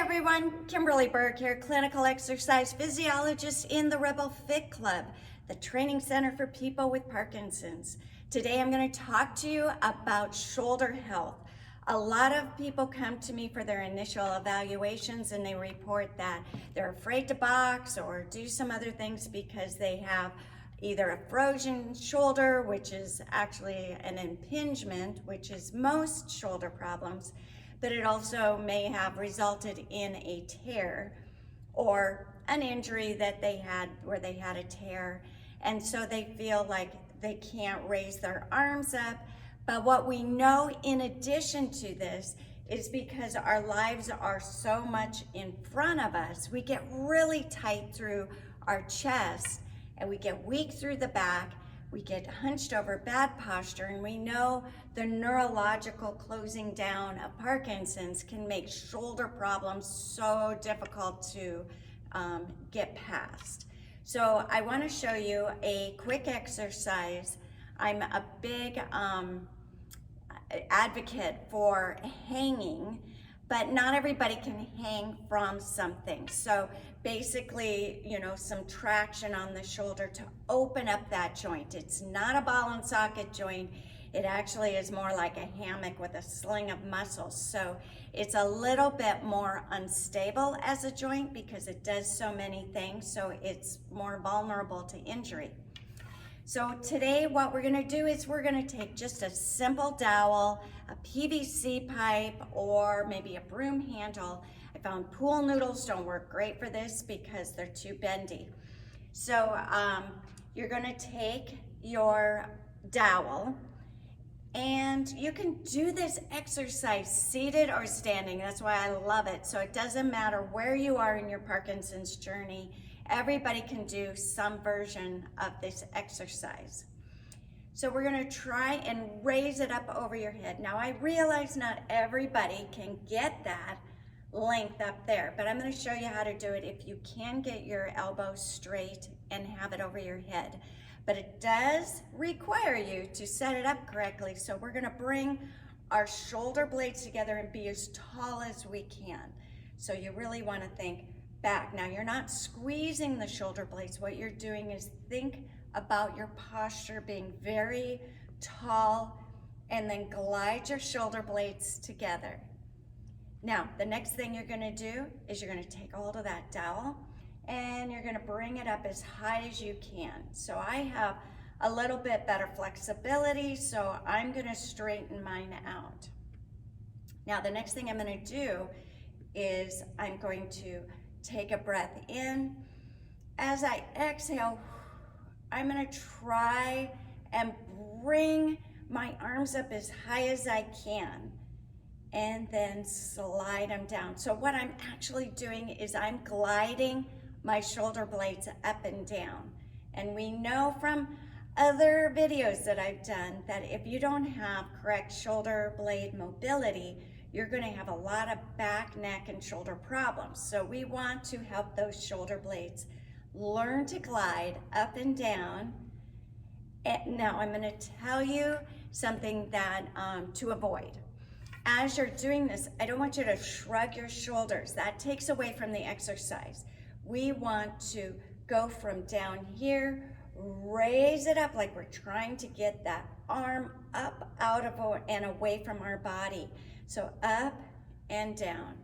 everyone, Kimberly Berg here, clinical exercise physiologist in the Rebel Fit Club, the training center for people with Parkinson's. Today I'm going to talk to you about shoulder health. A lot of people come to me for their initial evaluations and they report that they're afraid to box or do some other things because they have either a frozen shoulder, which is actually an impingement, which is most shoulder problems, but it also may have resulted in a tear or an injury that they had where they had a tear, and so they feel like they can't raise their arms up. But what we know in addition to this is because our lives are so much in front of us, we get really tight through our chest and we get weak through the back, we get hunched over, bad posture, and we know the neurological closing down of Parkinson's can make shoulder problems so difficult to get past. So I want to show you a quick exercise. I'm a big advocate for hanging, but not everybody can hang from something. So basically, some traction on the shoulder to open up that joint. It's not a ball and socket joint. It actually is more like a hammock with a sling of muscles. So it's a little bit more unstable as a joint because it does so many things. So it's more vulnerable to injury. So today what we're gonna do is we're gonna take just a simple dowel, a PVC pipe, or maybe a broom handle. I found pool noodles don't work great for this because they're too bendy. So you're gonna take your dowel, and you can do this exercise seated or standing. That's why I love it. So it doesn't matter where you are in your Parkinson's journey. Everybody can do some version of this exercise. So we're gonna try and raise it up over your head. Now I realize not everybody can get that length up there, but I'm gonna show you how to do it if you can get your elbow straight and have it over your head. But it does require you to set it up correctly. So we're gonna bring our shoulder blades together and be as tall as we can. So you really wanna think back. Now you're not squeezing the shoulder blades. What you're doing is think about your posture being very tall, and then glide your shoulder blades together. Now the next thing you're gonna do is you're gonna take hold of that dowel and you're gonna bring it up as high as you can. So I have a little bit better flexibility, so I'm gonna straighten mine out. Now the next thing I'm gonna do is I'm going to take a breath in. As I exhale, I'm gonna try and bring my arms up as high as I can and then slide them down. So what I'm actually doing is I'm gliding my shoulder blades up and down. And we know from other videos that I've done that if you don't have correct shoulder blade mobility, you're gonna have a lot of back, neck, and shoulder problems. So we want to help those shoulder blades learn to glide up and down. And now I'm gonna tell you something that to avoid. As you're doing this, I don't want you to shrug your shoulders. That takes away from the exercise. We want to go from down here, raise it up like we're trying to get that arm up out of and away from our body. So up and down,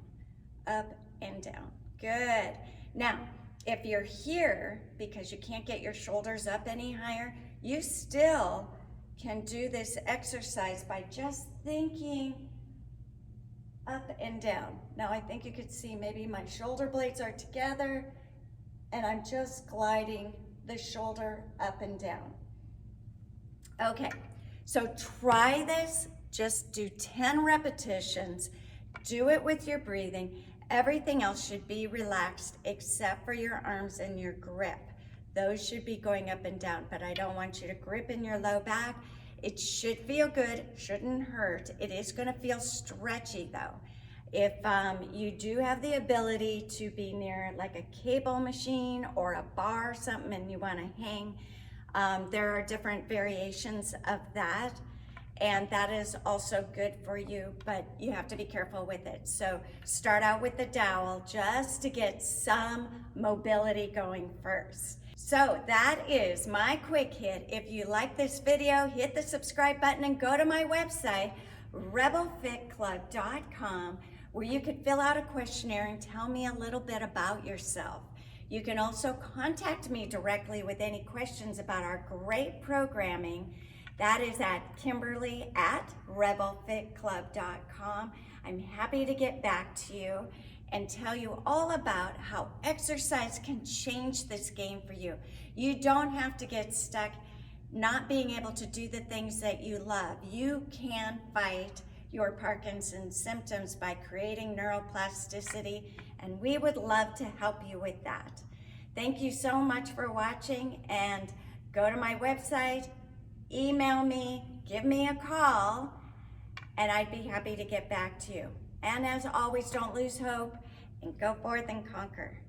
up and down. Good. Now, if you're here because you can't get your shoulders up any higher, you still can do this exercise by just thinking up and down. Now I think you could see maybe my shoulder blades are together and I'm just gliding the shoulder up and down. Okay, so try this. Just do 10 repetitions. Do it with your breathing. Everything else should be relaxed except for your arms and your grip. Those should be going up and down, but I don't want you to grip in your low back. It should feel good, shouldn't hurt. It is gonna feel stretchy though. If you do have the ability to be near like a cable machine or a bar or something and you wanna hang, there are different variations of that. and that is also good for you, but you have to be careful with it. So start out with the dowel just to get some mobility going first. So that is my quick hit. If you like this video, hit the subscribe button and go to my website, rebelfitclub.com, where you could fill out a questionnaire and tell me a little bit about yourself. You can also contact me directly with any questions about our great programming. That is at Kimberly@rebelfitclub.com. I'm happy to get back to you and tell you all about how exercise can change this game for you. You don't have to get stuck not being able to do the things that you love. You can fight your Parkinson's symptoms by creating neuroplasticity, and we would love to help you with that. Thank you so much for watching, and go to my website, email me, give me a call, and I'd be happy to get back to you. And as always, don't lose hope and go forth and conquer.